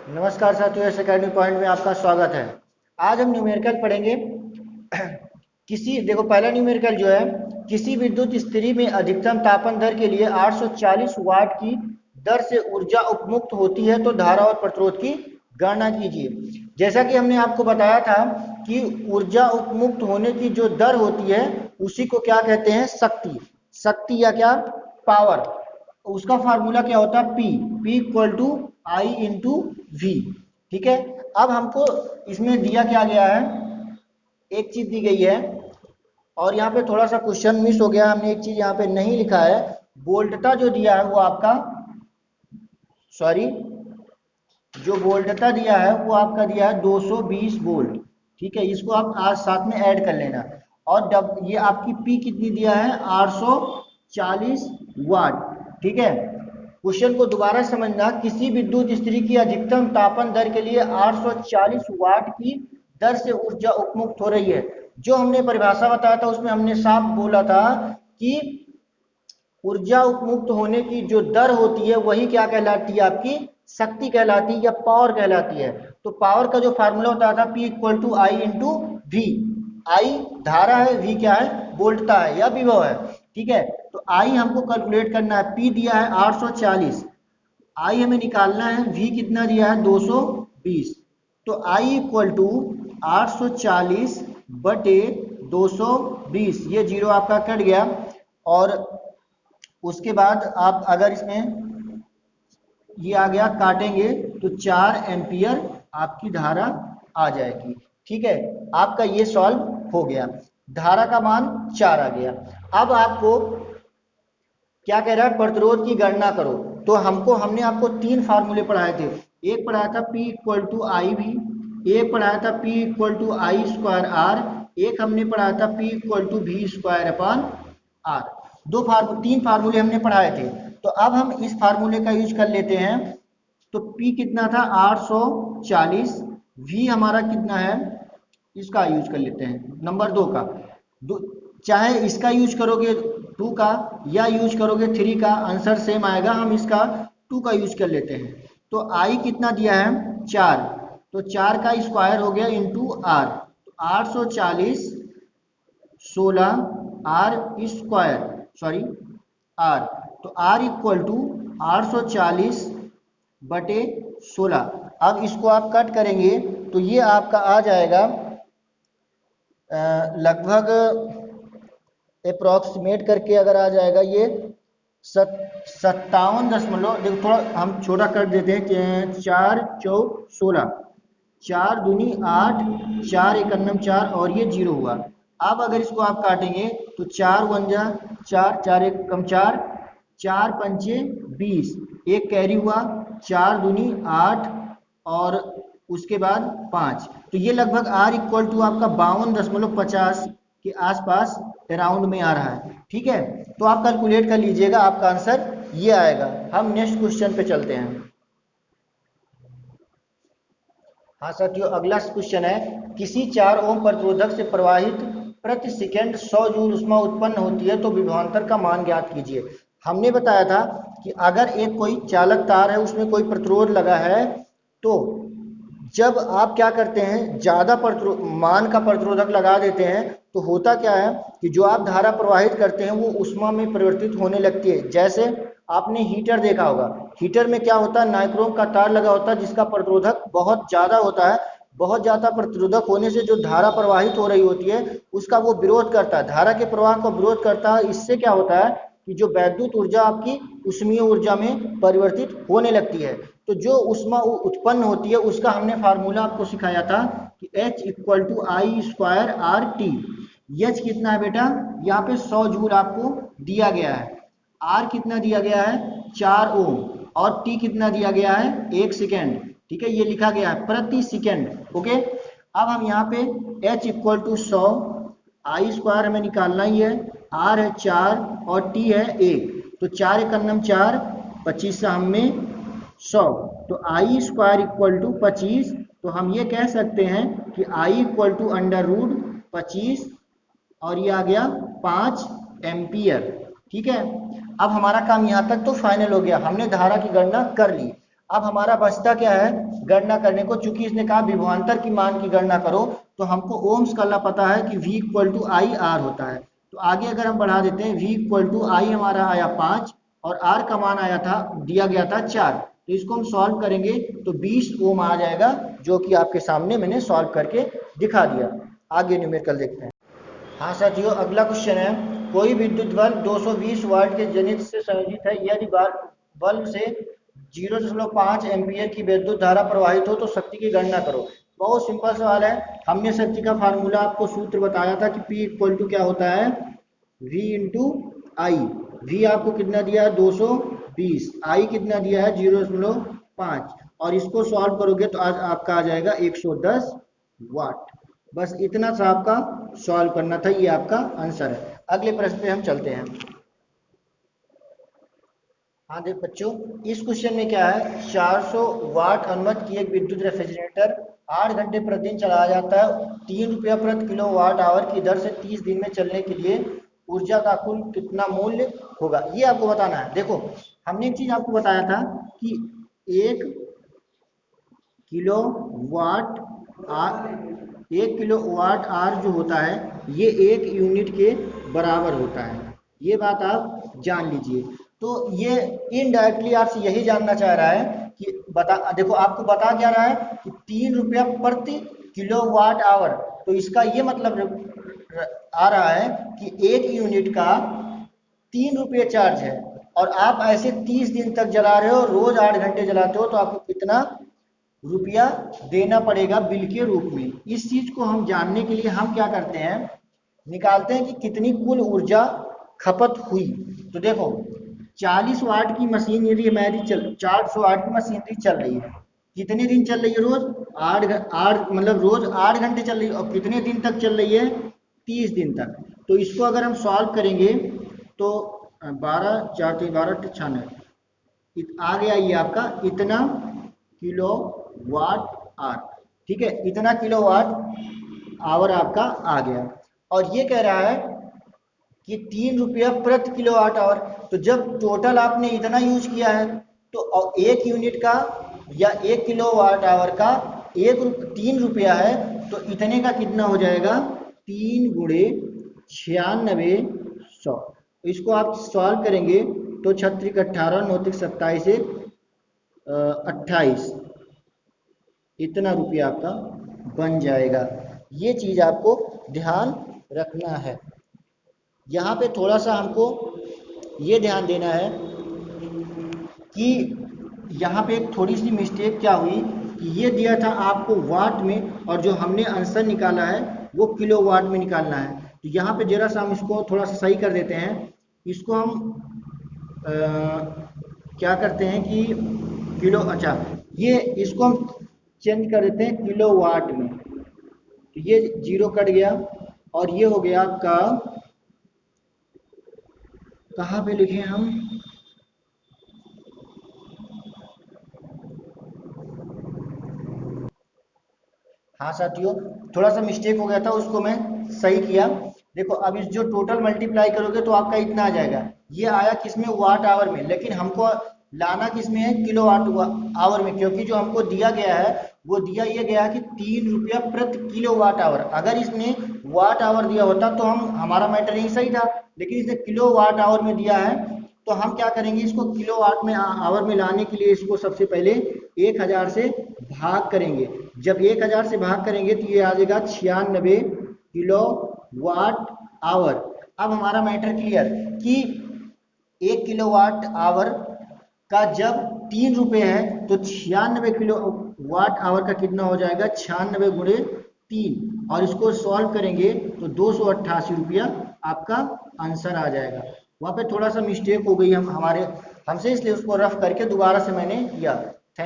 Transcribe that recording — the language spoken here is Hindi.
नमस्कार साथियों, एस एकेडमी पॉइंट में आपका स्वागत है। आज हम न्यूमेरिकल पढ़ेंगे। देखो, पहला न्यूमेरिकल जो है, किसी विद्युत स्त्री में अधिकतम तापन दर के लिए 840 वाट की दर से ऊर्जा उपमुक्त होती है तो धारा और प्रतिरोध की गणना कीजिए। जैसा कि हमने आपको बताया था कि ऊर्जा उपमुक्त होने की जो दर होती है उसी को क्या कहते हैं, शक्ति या क्या, पावर। उसका फार्मूला क्या होता है, P equal to I into V. ठीक है। अब हमको इसमें दिया क्या गया है, एक चीज दी गई है और यहाँ पे थोड़ा सा क्वेश्चन मिस हो गया, हमने एक चीज यहाँ पे नहीं लिखा है। वोल्टता जो दिया है वो आपका, सॉरी, जो वोल्टता दिया है वो आपका दिया है 220 वोल्ट। ठीक है, इसको आप आज साथ में ऐड कर लेना। और ये आपकी पी कितनी दिया है, 840 वाट। ठीक है। क्वेश्चन को दोबारा समझना, किसी विद्युत स्त्री की अधिकतम तापन दर के लिए 840 वाट की दर से ऊर्जा उपमुक्त हो रही है। जो हमने परिभाषा बताया था उसमें हमने साफ बोला था कि ऊर्जा उपमुक्त होने की जो दर होती है वही क्या कहलाती है, आपकी शक्ति कहलाती है या पावर कहलाती है। तो पावर का जो फार्मूला होता था, P equal to I into V. I धारा है, वी क्या है, वोल्टता है या विभव है। ठीक है, तो आई हमको कैलकुलेट करना है, P दिया है 840, आई हमें निकालना है, V कितना दिया है 220। तो आई इक्वल टू 840 बटे 220, ये जीरो आपका कट गया। और उसके बाद आप अगर इसमें ये आ गया काटेंगे तो 4 एम्पियर आपकी धारा आ जाएगी। ठीक है, आपका ये सॉल्व हो गया, धारा का मान 4 आ गया। अब आपको क्या कह रहा है, प्रतिरोध की गणना करो। तो हमने आपको 3 फार्मूले पढ़ाए थे। एक पढ़ाया था P इक्वल टू आई भी, एक पढ़ाया था P equal to I square R, एक हमने पढ़ाया था P equal to V square upon R. 3 फार्मूले हमने पढ़ाए थे। तो अब हम इस फार्मूले का यूज कर लेते हैं। तो P कितना था 840, V हमारा कितना है, इसका यूज कर लेते हैं, नंबर 2 का। चाहे इसका यूज करोगे 2 का या यूज करोगे 3 का, आंसर सेम आएगा। हम इसका 2 का यूज कर लेते हैं। तो आई कितना दिया है 4, तो 4 का स्क्वायर हो गया इंटू आर। तो 840 16 आर स्क्वायर, सॉरी आर, तो आर इक्वल टू 840 बटे 16। अब इसको आप कट करेंगे तो ये आपका आ जाएगा लगभग अप्रॉक्सीमेट करके अगर आ जाएगा ये 57 दशमलव, देखो थोड़ा हम छोटा कर देते हैं, 4 चौक 16, 4 दूनी 8, 4 एकन्नम 4 और ये 0 हुआ। अब अगर इसको आप काटेंगे तो 4 वन जा 4, 4 एक कम 4, 4 पंचे 20, एक कैरी हुआ, 4 दूनी 8 और उसके बाद 5। तो ये लगभग आर इक्वल टू आपका 52.50 के आसपास अराउंड में आ रहा है। ठीक है, तो आप कैलकुलेट कर लीजिएगा, आपका आंसर ये आएगा। हम नेक्स्ट क्वेश्चन पे चलते हैं। हाँ साथियों, अगला क्वेश्चन है, किसी 4 ओम प्रतिरोधक से प्रवाहित प्रति सेकंड 100 जूल ऊष्मा उत्पन्न होती है तो विभवांतर का मान ज्ञात कीजिए। हमने बताया था कि अगर एक कोई चालक तार है, उसमें कोई प्रतिरोध लगा है, तो जब आप क्या करते हैं, ज्यादा मान का प्रतिरोधक लगा देते हैं तो होता क्या है कि जो आप धारा प्रवाहित करते हैं वो उष्मा में परिवर्तित होने लगती है। जैसे आपने हीटर देखा होगा, हीटर में क्या होता है, नाइक्रोम का तार लगा होता है जिसका प्रतिरोधक बहुत ज्यादा होता है। बहुत ज्यादा प्रतिरोधक होने से जो धारा प्रवाहित हो रही होती है उसका वो विरोध करता है, धारा के प्रवाह को विरोध करता है। इससे क्या होता है कि जो वैद्युत ऊर्जा आपकी उष्मीय ऊर्जा में परिवर्तित होने लगती है। तो जो उष्मा उत्पन्न होती है उसका हमने फार्मूला आपको सिखाया था कि H equal to I square R T. H कितना है बेटा, यहाँ पे 100 जूल आपको दिया गया है, R कितना दिया गया है 4 ओम, और T कितना दिया गया है 1 सेकेंड। ठीक है, ये लिखा गया है प्रति सेकेंड। ओके, अब हम यहाँ पे H equal to 100, I square हमें निकालना ही है, R है 4 और T है 1, तो 4 एकन्नम 4, 25 से हम में 100, तो आई स्क्वायर इक्वल टू 25। तो हम ये कह सकते हैं कि I equal to under root 25 और ये आ गया 5 एम्पियर। ठीक है, अब हमारा काम यहाँ तक तो फाइनल हो गया, हमने धारा की गणना कर ली। अब हमारा बचता क्या है गणना करने को, चूंकि इसने कहा विभवांतर की मान की गणना करो, तो हमको ओम्स करना पता है कि V equal to I R होता है। तो आगे अगर हम बढ़ा देते हैं, V इक्वल टू आई हमारा आया 5 और R का मान आया था, दिया गया था 4, तो इसको हम सॉल्व करेंगे तो 20 ओम आ जाएगा, जो कि आपके सामने मैंने सॉल्व करके दिखा दिया। आगे न्यूमेरिकल देखते हैं। हाँ साथियों, अगला क्वेश्चन है, कोई विद्युत बल्ब 220 वाट के जनित्र से संयोजित है, यदि बल्ब से 0.5 एम्पियर की विद्युत धारा प्रवाहित हो तो शक्ति की गणना करो। बहुत सिंपल सवाल है। हमने शक्ति का फार्मूला आपको सूत्र बताया था कि P इक्वल टू क्या होता है, V इंटू आई। V आपको कितना दिया है 220, I कितना दिया है 0.5, और इसको सॉल्व करोगे तो आज आपका आ जाएगा 110 वाट। बस इतना सा आपका सॉल्व करना था, ये आपका आंसर है। अगले प्रश्न पे हम चलते हैं। हाँ देख बच्चों, इस क्वेश्चन में क्या है, 400 वाट अनुमत की एक विद्युत रेफ्रिजरेटर 8 घंटे प्रतिदिन चलाया जाता है। 3 रुपया प्रति किलो वाट आवर की दर से 30 दिन में चलने के लिए ऊर्जा का कुल कितना मूल्य होगा, ये आपको बताना है। देखो, हमने एक चीज आपको बताया था कि 1 किलो वाट आर जो होता है, ये 1 यूनिट के बराबर होता है। ये बात आप जान लीजिए। तो ये इनडायरेक्टली आपसे यही जानना चाह रहा है कि देखो आपको बता क्या रहा है कि 3 रुपया प्रति किलो वाट आवर, तो इसका ये मतलब आ रहा है कि 1 यूनिट का 3 रुपये चार्ज है, और आप ऐसे 30 दिन तक जला रहे हो, रोज 8 घंटे जलाते हो, तो आपको कितना रुपया देना पड़ेगा बिल के रूप में। इस चीज को हम जानने के लिए हम क्या करते हैं, निकालते हैं कि कितनी कुल ऊर्जा खपत हुई। तो देखो 40 वाट की मशीन यदि हमारी 400 वाट की मशीन यदि चल रही है, कितने दिन चल रही है, रोज 8 मतलब रोज 8 घंटे चल रही है, और कितने दिन तक चल रही है, 30 दिन तक। तो इसको अगर हम सॉल्व करेंगे तो 12 4 12 96 आ गया ये आपका इतना किलो वाट आवर। ठीक है, इतना किलो वाट आवर आपका आ गया, और ये कह रहा है कि 3 रुपया प्रति किलो वाट आवर। तो जब टोटल आपने इतना यूज किया है, तो 1 यूनिट का या 1 किलो वाट आवर का 3 रुपया है, तो इतने का कितना हो जाएगा, 3 गुणे 9600। इसको आप सॉल्व करेंगे तो 36 18 9 27 28, इतना रुपया आपका बन जाएगा। ये चीज आपको ध्यान रखना है। यहाँ पे थोड़ा सा हमको ये ध्यान देना है कि यहाँ पे एक थोड़ी सी मिस्टेक क्या हुई कि ये दिया था आपको वाट में, और जो हमने आंसर निकाला है वो किलो वाट में निकालना है। तो यहाँ पे जरा सा हम इसको थोड़ा सा सही कर देते हैं। इसको हम क्या करते हैं कि किलो, अच्छा ये इसको हम चेंज कर देते हैं किलो वाट में। तो ये 0 कट गया, और ये हो गया आपका, कहाँ पे लिखे हम, हाँ साथियों थोड़ा सा मिस्टेक हो गया था, उसको मैं सही किया। देखो अब इस जो टोटल मल्टीप्लाई करोगे तो आपका इतना आ जाएगा। ये आया किसमें, वाट आवर में, लेकिन हमको लाना किसमें है, किलो वाट आवर में, क्योंकि जो हमको दिया गया है वो दिया ये गया कि 3 रुपया प्रति किलो वाट आवर। अगर इसने वाट आवर दिया होता तो हमारा मैटर ही सही था, लेकिन इसने किलो वाट आवर में दिया है। तो हम क्या करेंगे, इसको किलो वाट में आवर में लाने के लिए इसको सबसे पहले 1000 से भाग करेंगे। जब 1000 से भाग करेंगे तो ये आ जाएगा 96 किलो वाट आवर। अब हमारा मैटर क्लियर कि 1 किलो वाट आवर का जब 3 रुपये है तो 96 किलो वाट आवर का कितना हो जाएगा, 96 गुणे 3, और इसको सॉल्व करेंगे तो 288 रुपया आपका आंसर आ जाएगा। वहाँ पे थोड़ा सा मिस्टेक हो गई हमसे, इसलिए उसको रफ करके दोबारा से मैंने किया।